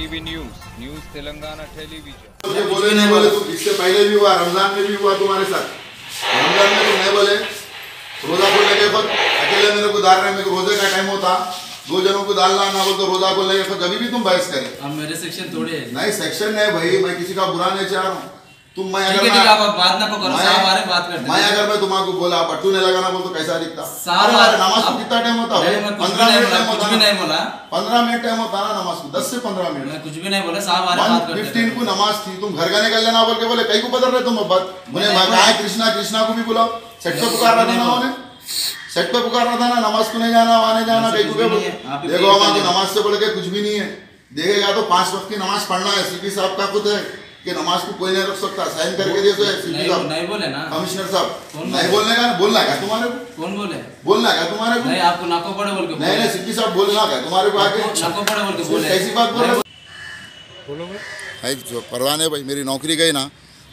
TV news Telangana television. मुझे बोले नहीं बोले तो इससे पहले भी हुआ, रमजान में भी हुआ तुम्हारे साथ। रमजान में तुम नहीं बोले, रोजा खोलने के बाद अकेले मेरे को डाल रहे, मेरे को रोजे का टाइम होता, दो जनों को डालना ना बोल तो रोजा खोलने के बाद जब भी तुम बहस करे। अब मेरे सेक्शन थोड़े नहीं सेक्शन नहीं भाई, मैं किसी का बुरा नहीं चाह रहा हूँ। तुम मैं अगर आप बात ना करो, साहब बारे बात करते हैं। मैं अगर मैं तुम्हारे बोला पट्टू ने लगाना बोल तो कैसा दिखता? साहब नमाज को कितना टाइम होता है? 15 मिनट टाइम होता है। नहीं बोला 15 मिनट टाइम होता ना नमाज को, 10 से 15 मिनट। मैं कुछ भी नहीं बोला, साहब बारे बात करते हैं। 15 को नमाज थी, तुम घर का निकल लेना बोल के बोले कहीं को बदल रहे तुम बात। मुझे कहा कृष्णा कृष्णा को भी बुलाओ, सेट पे पुकार रहा था ना उन्हें, सेट पे पुकार रहा था ना, नमाज को नहीं जाना आने जाना कहीं को। देखो हमारे नमाज से बोल के कुछ भी नहीं है। देखेगा तो 5 वक्त की नमाज पढ़ना है। सीपी साहब का खुद है कि नमाज को कोई नहीं रख सकता, साइन करके दे दो। सीपी साहब नहीं बोले ना, कमिश्नर साहब नहीं बोलने का, बोलना क्या तुम्हारे को? कौन बोले? बोलना क्या तुम्हारे को? नहीं आपको नाको पड़े बोल के नहीं सीपी साहब बोलना क्या तुम्हारे को? आगे नाको पड़े बोल के बोले, कैसी बात बोल रहे हो? भाई जो परवाने भाई मेरी नौकरी गई ना,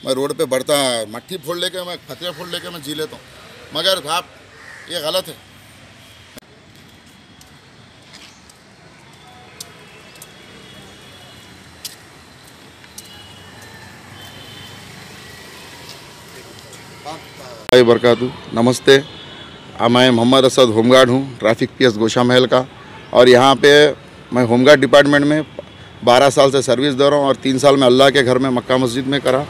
मैं रोड पे बढ़ता मट्टी फोड़ लेके, मैं फतरे फोड़ लेके मैं जी लेता हूँ, मगर साहब ये गलत है। बरकातू नमस्ते, मैं मोहम्मद असद होमगार्ड हूँ, ट्रैफिक पीएस गोशा महल का। और यहाँ पे मैं होमगार्ड डिपार्टमेंट में 12 साल से सर्विस दे रहा हूँ और 3 साल में अल्लाह के घर में मक्का मस्जिद में करा।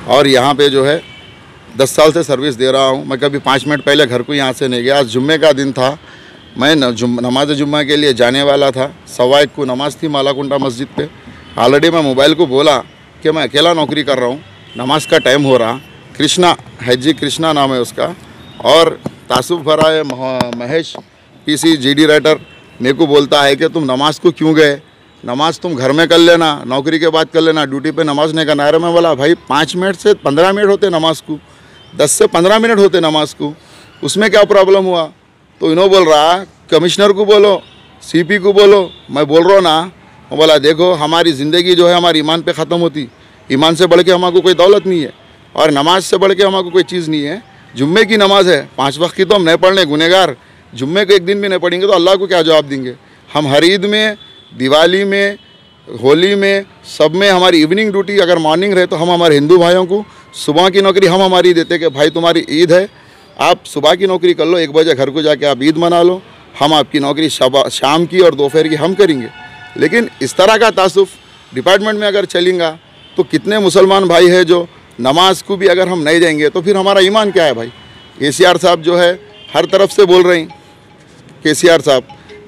और यहाँ पे जो है 10 साल से सर्विस दे रहा हूँ। मैं कभी 5 मिनट पहले घर को यहाँ से नहीं गया। आज जुम्मे का दिन था, मैं नमाज जुम्मा के लिए जाने वाला था। 1:15 को नमाज थी मालाकुंडा मस्जिद पे। ऑलरेडी मैं मोबाइल को बोला कि मैं अकेला नौकरी कर रहा हूँ, नमाज का टाइम हो रहा। कृष्णा हैजी कृष्णा नाम है उसका, और तासुफ भरा है महेश पीसी जीडी राइटर, मेरे को बोलता है कि तुम नमाज को क्यों गए, नमाज तुम घर में कर लेना, नौकरी के बाद कर लेना, ड्यूटी पे नमाज नहीं करना। अरे मैं बोला भाई 5 मिनट से 15 मिनट होते नमाज को, 10 से 15 मिनट होते नमाज को, उसमें क्या प्रॉब्लम हुआ? तो इन्हों बोल रहा कमिश्नर को बोलो, सीपी को बोलो। मैं बोल रहा हूँ ना, मैं बोला देखो हमारी ज़िंदगी जो है हमारी ईमान पे ख़त्म होती, ईमान से बढ़ के हमारे को कोई दौलत नहीं है और नमाज से बढ़ के हमारे को कोई चीज़ नहीं है। जुम्मे की नमाज है, 5 वक्त की तो हम नहीं पढ़ने गुनहगार, जुम्मे को एक दिन भी नहीं पढ़ेंगे तो अल्लाह को क्या जवाब देंगे? हम हर ईद में, दिवाली में, होली में, सब में हमारी इवनिंग ड्यूटी अगर मॉर्निंग रहे तो हम हमारे हिंदू भाइयों को सुबह की नौकरी हम हमारी देते कि भाई तुम्हारी ईद है, आप सुबह की नौकरी कर लो, 1 बजे घर को जाके आप ईद मना लो, हम आपकी नौकरी शाम की और दोपहर की हम करेंगे। लेकिन इस तरह का तासुफ डिपार्टमेंट में अगर चलेगा तो कितने मुसलमान भाई हैं जो नमाज को भी अगर हम नहीं देंगे तो फिर हमारा ईमान क्या है भाई? केसीआर साहब जो है हर तरफ से बोल रहे हैं, केसीआर साहब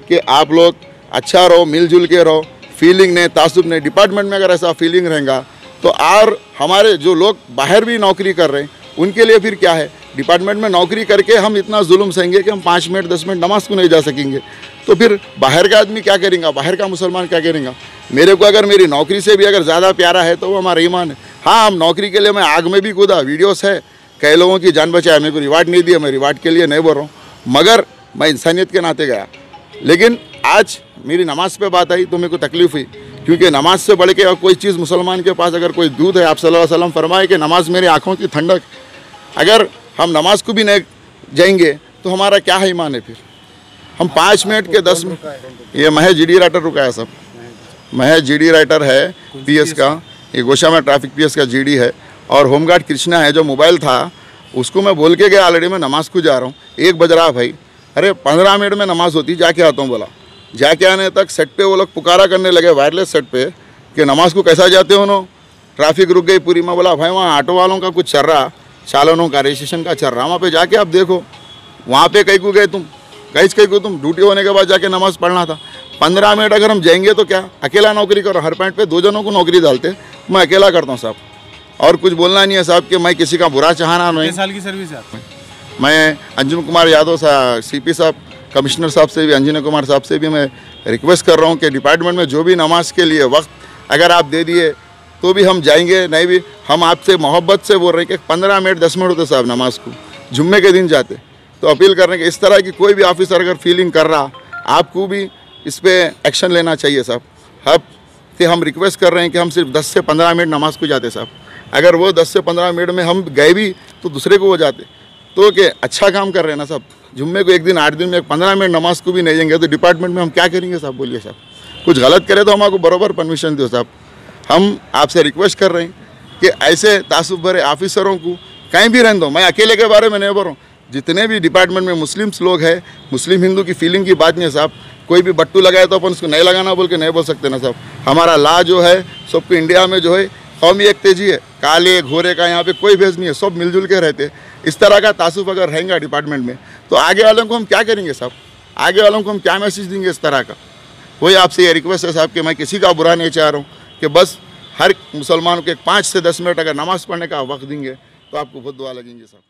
कि आप लोग अच्छा रहो, मिलजुल के रहो, फीलिंग नहीं, तासुब नहीं। डिपार्टमेंट में अगर ऐसा फीलिंग रहेगा तो और हमारे जो लोग बाहर भी नौकरी कर रहे हैं उनके लिए फिर क्या है? डिपार्टमेंट में नौकरी करके हम इतना जुल्म सहेंगे कि हम 5 मिनट 10 मिनट नमाज को नहीं जा सकेंगे, तो फिर बाहर का आदमी क्या करेगा? बाहर का मुसलमान क्या करेगा? मेरे को अगर मेरी नौकरी से भी अगर ज़्यादा प्यारा है तो वो हमारा ईमान है। हाँ, हम नौकरी के लिए मैं आग में भी कूदा, वीडियोस है, कई लोगों की जान बचाया, मेरे को रिवार्ड नहीं दिया, मैं रिवार्ड के लिए नहीं बोल रहा हूँ, मगर मैं इंसानियत के नाते गया। लेकिन आज मेरी नमाज पे बात आई तो मेरे को तकलीफ़ हुई, क्योंकि नमाज से बढ़ के और कोई चीज़ मुसलमान के पास अगर कोई दूध है, आप सल्लल्लाहु अलैहि वसल्लम फरमाए कि नमाज मेरी आँखों की ठंडक। अगर हम नमाज को भी नहीं जाएंगे तो हमारा क्या है ईमान है? फिर हम 5 मिनट के 10 मिनट। ये महेश जीडी राइटर रुका है सब, महेश जीडी राइटर है पीएस का, ये गोशा में ट्रैफिक पीएस का जीडी है। और होमगार्ड कृष्णा है, जो मोबाइल था उसको मैं बोल के गया ऑलरेडी मैं नमाज को जा रहा हूँ, 1 बज रहा भाई। अरे 15 मिनट में नमाज होती, जाके आता हूँ बोला। जाके आने तक सेट पे वो लोग पुकारा करने लगे वायरलेस सेट पे कि नमाज को कैसा जाते हो नो, ट्रैफिक रुक गई पूरी। मैं बोला भाई वहाँ ऑटो वालों का कुछ चल रहा, चालनों का रजिस्ट्रेशन का चल रहा, वहाँ पे जाके आप देखो, वहाँ पे कहीं को गए तुम, कहीं को तुम ड्यूटी होने के बाद जाके नमाज पढ़ना था। 15 मिनट अगर हम जाएंगे तो क्या? अकेला नौकरी करो, हर पॉइंट पे 2 जनों को नौकरी डालते, मैं अकेला करता हूँ साहब, और कुछ बोलना नहीं है साहब कि मैं किसी का बुरा चाहना नहीं। 6 साल की सर्विस है। मैं अंजुन कुमार यादव साहब, सीपी साहब, कमिश्नर साहब से भी, अंजनी कुमार साहब से भी मैं रिक्वेस्ट कर रहा हूँ कि डिपार्टमेंट में जो भी नमाज के लिए वक्त अगर आप दे दिए तो भी हम जाएंगे, नहीं भी हम आपसे मोहब्बत से बोल रहे हैं कि 15 मिनट 10 मिनट होते साहब नमाज को, जुम्मे के दिन जाते। तो अपील कर रहे हैं कि इस तरह की कोई भी ऑफिसर अगर फीलिंग कर रहा, आपको भी इस पर एक्शन लेना चाहिए साहब। हम रिक्वेस्ट कर रहे हैं कि हम सिर्फ 10 से 15 मिनट नमाज को जाते साहब। अगर वो 10 से 15 मिनट में हम गए भी तो दूसरे को वो जाते, तो कि अच्छा काम कर रहे हैं ना साहब। जुम्मे को एक दिन 8 दिन में 15 मिनट नमाज को भी नहीं जाएंगे तो डिपार्टमेंट में हम क्या करेंगे साहब? बोलिए साहब। कुछ गलत करे तो हम आपको बराबर परमिशन दो साहब। हम आपसे रिक्वेस्ट कर रहे हैं कि ऐसे तासुब भरे ऑफिसरों को कहीं भी रहने दो। मैं अकेले के बारे में नहीं बोल रहा हूँ, जितने भी डिपार्टमेंट में मुस्लिम्स लोग हैं, मुस्लिम हिंदू की फीलिंग की बात नहीं है साहब। कोई भी बट्टू लगाए तो अपन उसको नहीं लगाना बोल के नहीं बोल सकते ना साहब। हमारा ला जो है सबको इंडिया में जो है कौमी एक तेजी है, काले घोरे का यहाँ पे कोई भेज नहीं है, सब मिलजुल के रहते। इस तरह का तासुब अगर रहेगा डिपार्टमेंट में तो आगे वालों को हम क्या करेंगे साहब? आगे वालों को हम क्या मैसेज देंगे इस तरह का? वही आपसे ये रिक्वेस्ट है साहब कि मैं किसी का बुरा नहीं चाह रहा हूँ कि बस हर मुसलमान को 5 से 10 मिनट अगर नमाज़ पढ़ने का वक्त देंगे तो आपको बहुत दुआ लगेंगे साहब।